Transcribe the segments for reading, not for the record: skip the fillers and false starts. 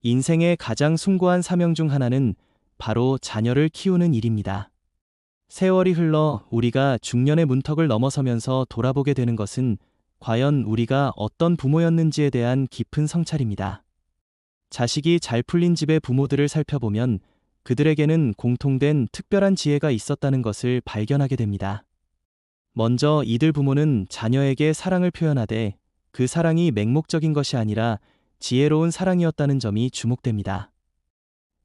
인생의 가장 숭고한 사명 중 하나는 바로 자녀를 키우는 일입니다. 세월이 흘러 우리가 중년의 문턱을 넘어서면서 돌아보게 되는 것은 과연 우리가 어떤 부모였는지에 대한 깊은 성찰입니다. 자식이 잘 풀린 집의 부모들을 살펴보면 그들에게는 공통된 특별한 지혜가 있었다는 것을 발견하게 됩니다. 먼저 이들 부모는 자녀에게 사랑을 표현하되 그 사랑이 맹목적인 것이 아니라 지혜로운 사랑이었다는 점이 주목됩니다.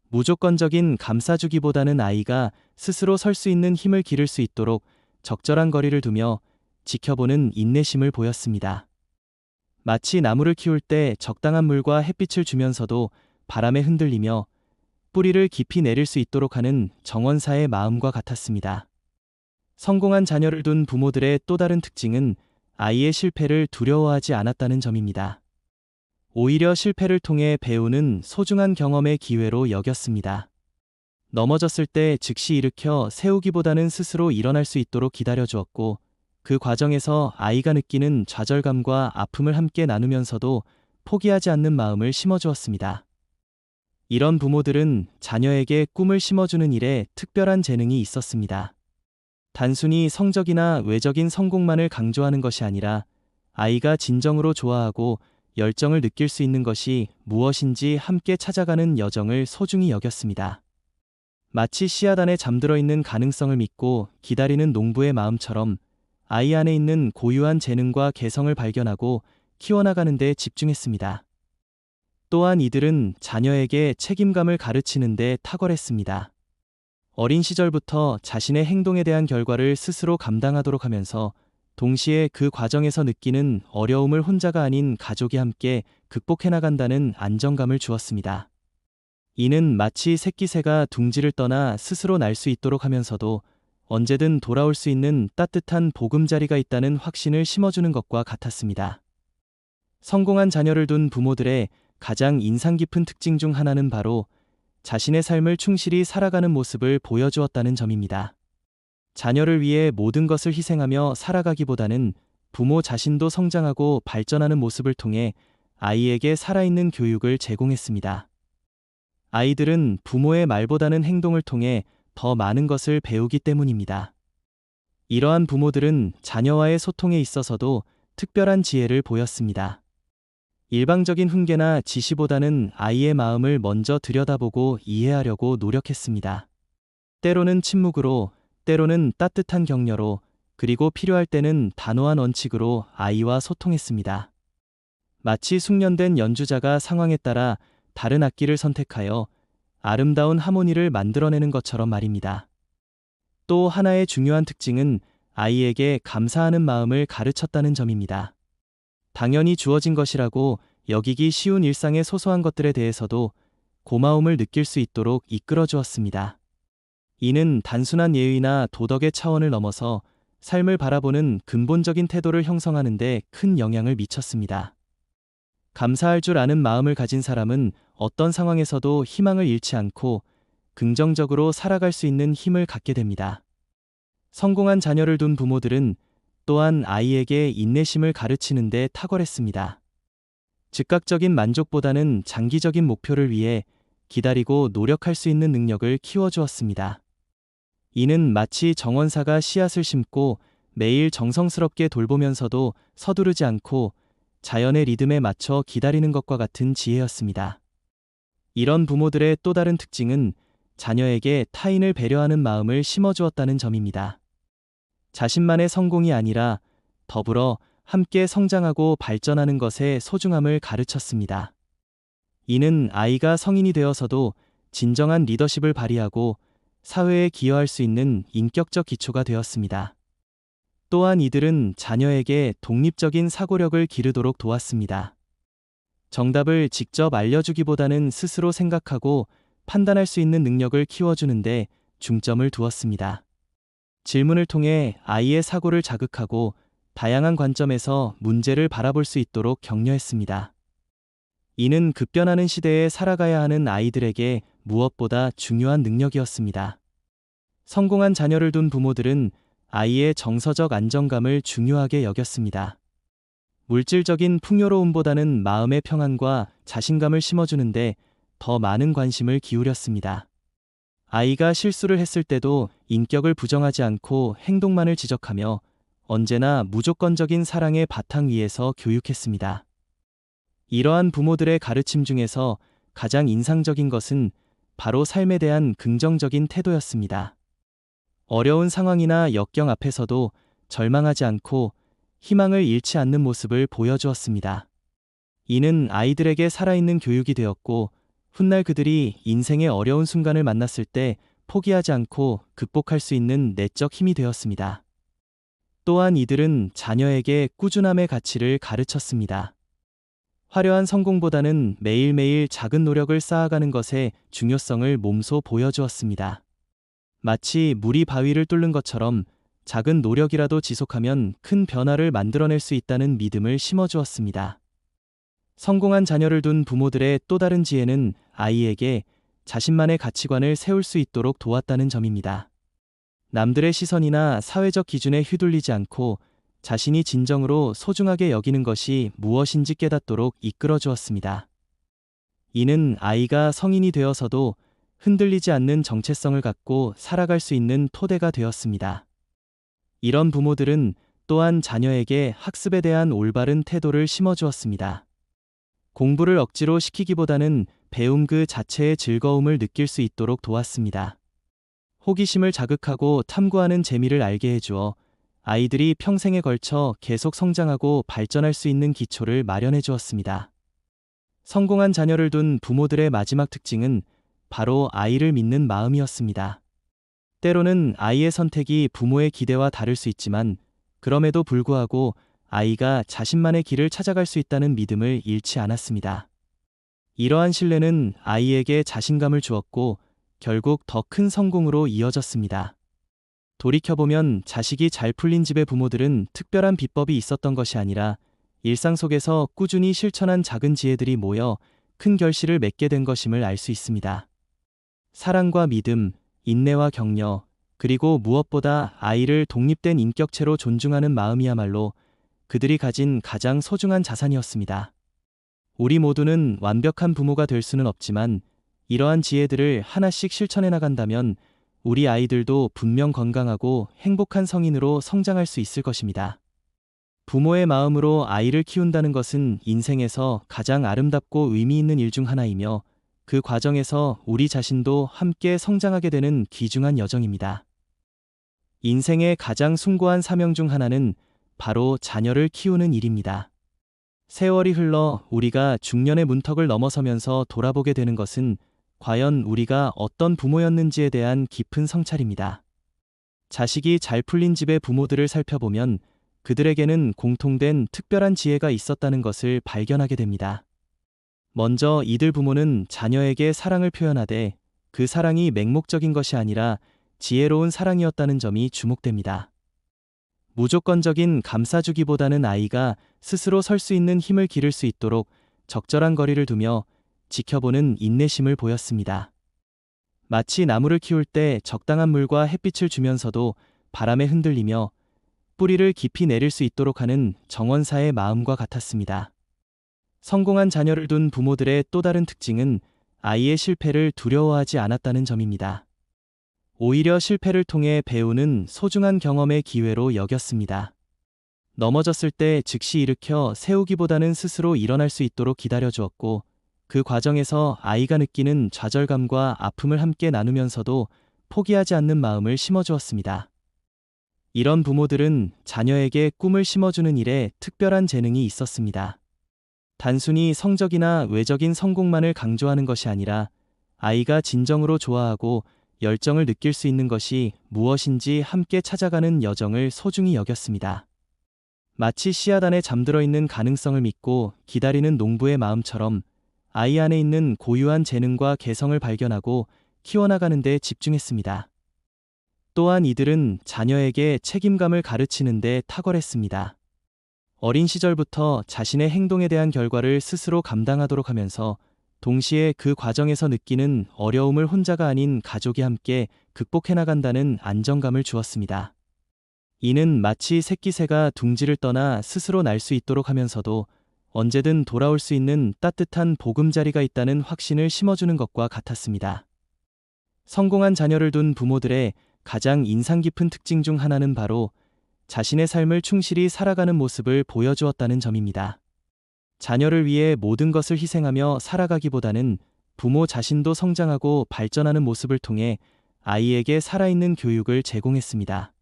무조건적인 감싸주기보다는 아이가 스스로 설 수 있는 힘을 기를 수 있도록 적절한 거리를 두며 지켜보는 인내심을 보였습니다. 마치 나무를 키울 때 적당한 물과 햇빛을 주면서도 바람에 흔들리며 뿌리를 깊이 내릴 수 있도록 하는 정원사의 마음과 같았습니다. 성공한 자녀를 둔 부모들의 또 다른 특징은 아이의 실패를 두려워하지 않았다는 점입니다. 오히려 실패를 통해 배우는 소중한 경험의 기회로 여겼습니다. 넘어졌을 때 즉시 일으켜 세우기보다는 스스로 일어날 수 있도록 기다려주었고, 그 과정에서 아이가 느끼는 좌절감과 아픔을 함께 나누면서도 포기하지 않는 마음을 심어주었습니다. 이런 부모들은 자녀에게 꿈을 심어주는 일에 특별한 재능이 있었습니다. 단순히 성적이나 외적인 성공만을 강조하는 것이 아니라 아이가 진정으로 좋아하고 열정을 느낄 수 있는 것이 무엇인지 함께 찾아가는 여정을 소중히 여겼습니다. 마치 씨앗 안에 잠들어 있는 가능성을 믿고 기다리는 농부의 마음처럼 아이 안에 있는 고유한 재능과 개성을 발견하고 키워나가는 데 집중했습니다. 또한 이들은 자녀에게 책임감을 가르치는 데 탁월했습니다. 어린 시절부터 자신의 행동에 대한 결과를 스스로 감당하도록 하면서 동시에 그 과정에서 느끼는 어려움을 혼자가 아닌 가족이 함께 극복해 나간다는 안정감을 주었습니다. 이는 마치 새끼새가 둥지를 떠나 스스로 날 수 있도록 하면서도 언제든 돌아올 수 있는 따뜻한 보금자리가 있다는 확신을 심어주는 것과 같았습니다. 성공한 자녀를 둔 부모들의 가장 인상 깊은 특징 중 하나는 바로 자신의 삶을 충실히 살아가는 모습을 보여주었다는 점입니다. 자녀를 위해 모든 것을 희생하며 살아가기보다는 부모 자신도 성장하고 발전하는 모습을 통해 아이에게 살아있는 교육을 제공했습니다. 아이들은 부모의 말보다는 행동을 통해 더 많은 것을 배우기 때문입니다. 이러한 부모들은 자녀와의 소통에 있어서도 특별한 지혜를 보였습니다. 일방적인 훈계나 지시보다는 아이의 마음을 먼저 들여다보고 이해하려고 노력했습니다. 때로는 침묵으로, 때로는 따뜻한 격려로, 그리고 필요할 때는 단호한 원칙으로 아이와 소통했습니다. 마치 숙련된 연주자가 상황에 따라 다른 악기를 선택하여 아름다운 하모니를 만들어내는 것처럼 말입니다. 또 하나의 중요한 특징은 아이에게 감사하는 마음을 가르쳤다는 점입니다. 당연히 주어진 것이라고 여기기 쉬운 일상의 소소한 것들에 대해서도 고마움을 느낄 수 있도록 이끌어 주었습니다. 이는 단순한 예의나 도덕의 차원을 넘어서 삶을 바라보는 근본적인 태도를 형성하는 데 큰 영향을 미쳤습니다. 감사할 줄 아는 마음을 가진 사람은 어떤 상황에서도 희망을 잃지 않고 긍정적으로 살아갈 수 있는 힘을 갖게 됩니다. 성공한 자녀를 둔 부모들은 또한 아이에게 인내심을 가르치는 데 탁월했습니다. 즉각적인 만족보다는 장기적인 목표를 위해 기다리고 노력할 수 있는 능력을 키워주었습니다. 이는 마치 정원사가 씨앗을 심고 매일 정성스럽게 돌보면서도 서두르지 않고 자연의 리듬에 맞춰 기다리는 것과 같은 지혜였습니다. 이런 부모들의 또 다른 특징은 자녀에게 타인을 배려하는 마음을 심어주었다는 점입니다. 자신만의 성공이 아니라 더불어 함께 성장하고 발전하는 것의 소중함을 가르쳤습니다. 이는 아이가 성인이 되어서도 진정한 리더십을 발휘하고 사회에 기여할 수 있는 인격적 기초가 되었습니다. 또한 이들은 자녀에게 독립적인 사고력을 기르도록 도왔습니다. 정답을 직접 알려주기보다는 스스로 생각하고 판단할 수 있는 능력을 키워주는데 중점을 두었습니다. 질문을 통해 아이의 사고를 자극하고 다양한 관점에서 문제를 바라볼 수 있도록 격려했습니다. 이는 급변하는 시대에 살아가야 하는 아이들에게 무엇보다 중요한 능력이었습니다. 성공한 자녀를 둔 부모들은 아이의 정서적 안정감을 중요하게 여겼습니다. 물질적인 풍요로움보다는 마음의 평안과 자신감을 심어주는데 더 많은 관심을 기울였습니다. 아이가 실수를 했을 때도 인격을 부정하지 않고 행동만을 지적하며 언제나 무조건적인 사랑의 바탕 위에서 교육했습니다. 이러한 부모들의 가르침 중에서 가장 인상적인 것은 바로 삶에 대한 긍정적인 태도였습니다. 어려운 상황이나 역경 앞에서도 절망하지 않고 희망을 잃지 않는 모습을 보여주었습니다. 이는 아이들에게 살아있는 교육이 되었고, 훗날 그들이 인생의 어려운 순간을 만났을 때 포기하지 않고 극복할 수 있는 내적 힘이 되었습니다. 또한 이들은 자녀에게 꾸준함의 가치를 가르쳤습니다. 화려한 성공보다는 매일매일 작은 노력을 쌓아가는 것의 중요성을 몸소 보여주었습니다. 마치 물이 바위를 뚫는 것처럼 작은 노력이라도 지속하면 큰 변화를 만들어낼 수 있다는 믿음을 심어주었습니다. 성공한 자녀를 둔 부모들의 또 다른 지혜는 아이에게 자신만의 가치관을 세울 수 있도록 도왔다는 점입니다. 남들의 시선이나 사회적 기준에 휘둘리지 않고 자신이 진정으로 소중하게 여기는 것이 무엇인지 깨닫도록 이끌어 주었습니다. 이는 아이가 성인이 되어서도 흔들리지 않는 정체성을 갖고 살아갈 수 있는 토대가 되었습니다. 이런 부모들은 또한 자녀에게 학습에 대한 올바른 태도를 심어주었습니다. 공부를 억지로 시키기보다는 배움 그 자체의 즐거움을 느낄 수 있도록 도왔습니다. 호기심을 자극하고 탐구하는 재미를 알게 해주어 아이들이 평생에 걸쳐 계속 성장하고 발전할 수 있는 기초를 마련해 주었습니다. 성공한 자녀를 둔 부모들의 마지막 특징은 바로 아이를 믿는 마음이었습니다. 때로는 아이의 선택이 부모의 기대와 다를 수 있지만, 그럼에도 불구하고 아이가 자신만의 길을 찾아갈 수 있다는 믿음을 잃지 않았습니다. 이러한 신뢰는 아이에게 자신감을 주었고 결국 더 큰 성공으로 이어졌습니다. 돌이켜보면 자식이 잘 풀린 집의 부모들은 특별한 비법이 있었던 것이 아니라 일상 속에서 꾸준히 실천한 작은 지혜들이 모여 큰 결실을 맺게 된 것임을 알 수 있습니다. 사랑과 믿음, 인내와 격려, 그리고 무엇보다 아이를 독립된 인격체로 존중하는 마음이야말로 그들이 가진 가장 소중한 자산이었습니다. 우리 모두는 완벽한 부모가 될 수는 없지만 이러한 지혜들을 하나씩 실천해 나간다면 우리 아이들도 분명 건강하고 행복한 성인으로 성장할 수 있을 것입니다. 부모의 마음으로 아이를 키운다는 것은 인생에서 가장 아름답고 의미 있는 일 중 하나이며, 그 과정에서 우리 자신도 함께 성장하게 되는 귀중한 여정입니다. 인생의 가장 숭고한 사명 중 하나는 바로 자녀를 키우는 일입니다. 세월이 흘러 우리가 중년의 문턱을 넘어서면서 돌아보게 되는 것은 과연 우리가 어떤 부모였는지에 대한 깊은 성찰입니다. 자식이 잘 풀린 집의 부모들을 살펴보면 그들에게는 공통된 특별한 지혜가 있었다는 것을 발견하게 됩니다. 먼저 이들 부모는 자녀에게 사랑을 표현하되 그 사랑이 맹목적인 것이 아니라 지혜로운 사랑이었다는 점이 주목됩니다. 무조건적인 감싸주기보다는 아이가 스스로 설 수 있는 힘을 기를 수 있도록 적절한 거리를 두며 지켜보는 인내심을 보였습니다. 마치 나무를 키울 때 적당한 물과 햇빛을 주면서도 바람에 흔들리며 뿌리를 깊이 내릴 수 있도록 하는 정원사의 마음과 같았습니다. 성공한 자녀를 둔 부모들의 또 다른 특징은 아이의 실패를 두려워하지 않았다는 점입니다. 오히려 실패를 통해 배우는 소중한 경험의 기회로 여겼습니다. 넘어졌을 때 즉시 일으켜 세우기보다는 스스로 일어날 수 있도록 기다려주었고, 그 과정에서 아이가 느끼는 좌절감과 아픔을 함께 나누면서도 포기하지 않는 마음을 심어주었습니다. 이런 부모들은 자녀에게 꿈을 심어주는 일에 특별한 재능이 있었습니다. 단순히 성적이나 외적인 성공만을 강조하는 것이 아니라 아이가 진정으로 좋아하고 열정을 느낄 수 있는 것이 무엇인지 함께 찾아가는 여정을 소중히 여겼습니다. 마치 씨앗 안에 잠들어 있는 가능성을 믿고 기다리는 농부의 마음처럼 아이 안에 있는 고유한 재능과 개성을 발견하고 키워나가는 데 집중했습니다. 또한 이들은 자녀에게 책임감을 가르치는 데 탁월했습니다. 어린 시절부터 자신의 행동에 대한 결과를 스스로 감당하도록 하면서 동시에 그 과정에서 느끼는 어려움을 혼자가 아닌 가족이 함께 극복해 나간다는 안정감을 주었습니다. 이는 마치 새끼 새가 둥지를 떠나 스스로 날 수 있도록 하면서도 언제든 돌아올 수 있는 따뜻한 보금자리가 있다는 확신을 심어주는 것과 같았습니다. 성공한 자녀를 둔 부모들의 가장 인상 깊은 특징 중 하나는 바로 자신의 삶을 충실히 살아가는 모습을 보여주었다는 점입니다. 자녀를 위해 모든 것을 희생하며 살아가기보다는 부모 자신도 성장하고 발전하는 모습을 통해 아이에게 살아있는 교육을 제공했습니다.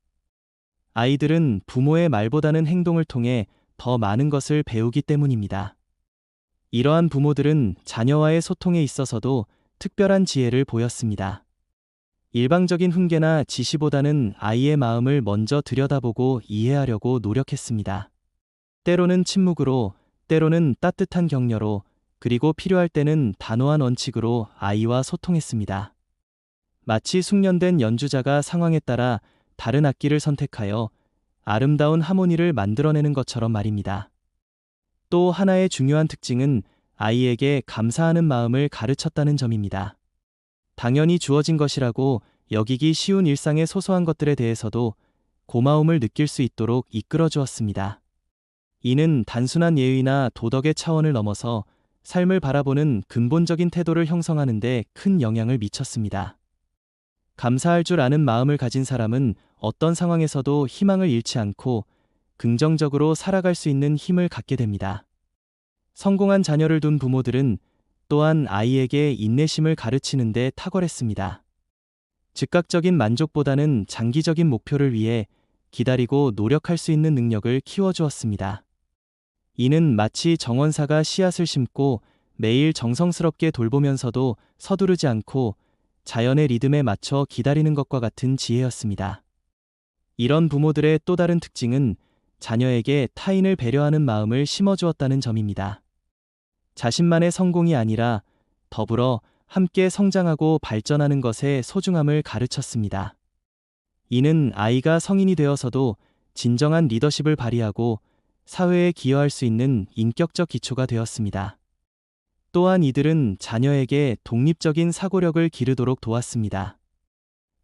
아이들은 부모의 말보다는 행동을 통해 더 많은 것을 배우기 때문입니다. 이러한 부모들은 자녀와의 소통에 있어서도 특별한 지혜를 보였습니다. 일방적인 훈계나 지시보다는 아이의 마음을 먼저 들여다보고 이해하려고 노력했습니다. 때로는 침묵으로, 때로는 따뜻한 격려로, 그리고 필요할 때는 단호한 원칙으로 아이와 소통했습니다. 마치 숙련된 연주자가 상황에 따라 다른 악기를 선택하여 아름다운 하모니를 만들어내는 것처럼 말입니다. 또 하나의 중요한 특징은 아이에게 감사하는 마음을 가르쳤다는 점입니다. 당연히 주어진 것이라고 여기기 쉬운 일상의 소소한 것들에 대해서도 고마움을 느낄 수 있도록 이끌어 주었습니다. 이는 단순한 예의나 도덕의 차원을 넘어서 삶을 바라보는 근본적인 태도를 형성하는 데 큰 영향을 미쳤습니다. 감사할 줄 아는 마음을 가진 사람은 어떤 상황에서도 희망을 잃지 않고 긍정적으로 살아갈 수 있는 힘을 갖게 됩니다. 성공한 자녀를 둔 부모들은 또한 아이에게 인내심을 가르치는 데 탁월했습니다. 즉각적인 만족보다는 장기적인 목표를 위해 기다리고 노력할 수 있는 능력을 키워주었습니다. 이는 마치 정원사가 씨앗을 심고 매일 정성스럽게 돌보면서도 서두르지 않고 자연의 리듬에 맞춰 기다리는 것과 같은 지혜였습니다. 이런 부모들의 또 다른 특징은 자녀에게 타인을 배려하는 마음을 심어주었다는 점입니다. 자신만의 성공이 아니라 더불어 함께 성장하고 발전하는 것의 소중함을 가르쳤습니다. 이는 아이가 성인이 되어서도 진정한 리더십을 발휘하고 사회에 기여할 수 있는 인격적 기초가 되었습니다. 또한 이들은 자녀에게 독립적인 사고력을 기르도록 도왔습니다.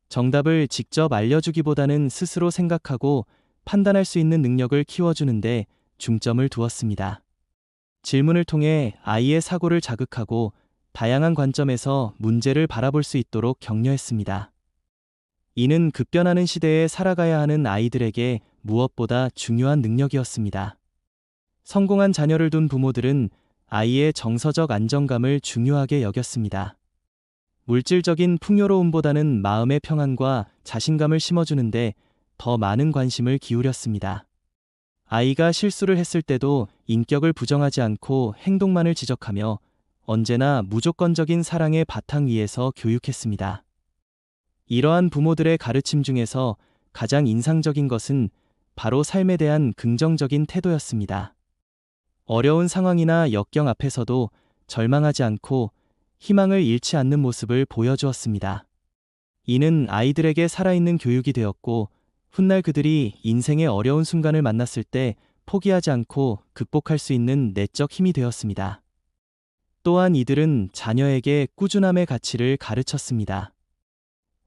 정답을 직접 알려주기보다는 스스로 생각하고 판단할 수 있는 능력을 키워주는데 중점을 두었습니다. 질문을 통해 아이의 사고를 자극하고 다양한 관점에서 문제를 바라볼 수 있도록 격려했습니다. 이는 급변하는 시대에 살아가야 하는 아이들에게 무엇보다 중요한 능력이었습니다. 성공한 자녀를 둔 부모들은 아이의 정서적 안정감을 중요하게 여겼습니다. 물질적인 풍요로움보다는 마음의 평안과 자신감을 심어주는데 더 많은 관심을 기울였습니다. 아이가 실수를 했을 때도 인격을 부정하지 않고 행동만을 지적하며 언제나 무조건적인 사랑의 바탕 위에서 교육했습니다. 이러한 부모들의 가르침 중에서 가장 인상적인 것은 바로 삶에 대한 긍정적인 태도였습니다. 어려운 상황이나 역경 앞에서도 절망하지 않고 희망을 잃지 않는 모습을 보여주었습니다. 이는 아이들에게 살아있는 교육이 되었고, 훗날 그들이 인생의 어려운 순간을 만났을 때 포기하지 않고 극복할 수 있는 내적 힘이 되었습니다. 또한 이들은 자녀에게 꾸준함의 가치를 가르쳤습니다.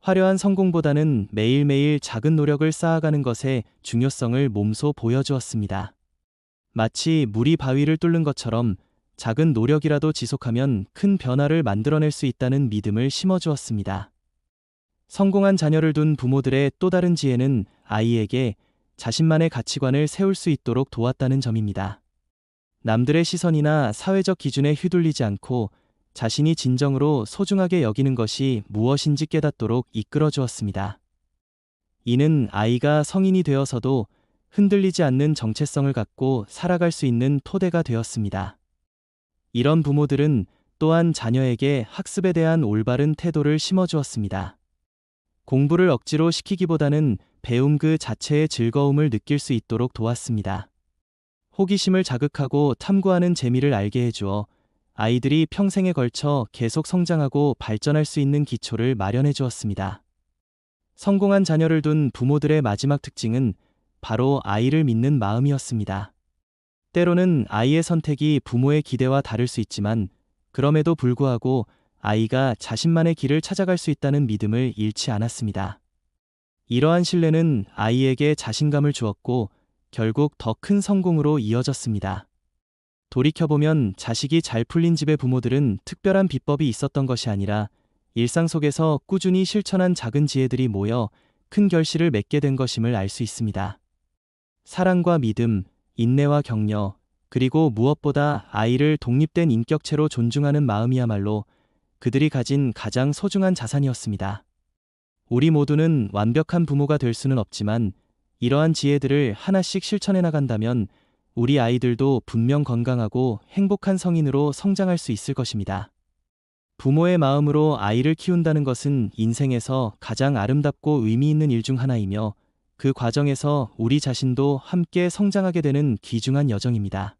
화려한 성공보다는 매일매일 작은 노력을 쌓아가는 것의 중요성을 몸소 보여주었습니다. 마치 물이 바위를 뚫는 것처럼 작은 노력이라도 지속하면 큰 변화를 만들어낼 수 있다는 믿음을 심어주었습니다. 성공한 자녀를 둔 부모들의 또 다른 지혜는 아이에게 자신만의 가치관을 세울 수 있도록 도왔다는 점입니다. 남들의 시선이나 사회적 기준에 휘둘리지 않고 자신이 진정으로 소중하게 여기는 것이 무엇인지 깨닫도록 이끌어 주었습니다. 이는 아이가 성인이 되어서도 흔들리지 않는 정체성을 갖고 살아갈 수 있는 토대가 되었습니다. 이런 부모들은 또한 자녀에게 학습에 대한 올바른 태도를 심어주었습니다. 공부를 억지로 시키기보다는 배움 그 자체의 즐거움을 느낄 수 있도록 도왔습니다. 호기심을 자극하고 탐구하는 재미를 알게 해주어 아이들이 평생에 걸쳐 계속 성장하고 발전할 수 있는 기초를 마련해 주었습니다. 성공한 자녀를 둔 부모들의 마지막 특징은 바로 아이를 믿는 마음이었습니다. 때로는 아이의 선택이 부모의 기대와 다를 수 있지만 그럼에도 불구하고 아이가 자신만의 길을 찾아갈 수 있다는 믿음을 잃지 않았습니다. 이러한 신뢰는 아이에게 자신감을 주었고 결국 더 큰 성공으로 이어졌습니다. 돌이켜보면 자식이 잘 풀린 집의 부모들은 특별한 비법이 있었던 것이 아니라 일상 속에서 꾸준히 실천한 작은 지혜들이 모여 큰 결실을 맺게 된 것임을 알 수 있습니다. 사랑과 믿음, 인내와 격려, 그리고 무엇보다 아이를 독립된 인격체로 존중하는 마음이야말로 그들이 가진 가장 소중한 자산이었습니다. 우리 모두는 완벽한 부모가 될 수는 없지만 이러한 지혜들을 하나씩 실천해 나간다면 우리 아이들도 분명 건강하고 행복한 성인으로 성장할 수 있을 것입니다. 부모의 마음으로 아이를 키운다는 것은 인생에서 가장 아름답고 의미 있는 일 중 하나이며 그 과정에서 우리 자신도 함께 성장하게 되는 귀중한 여정입니다.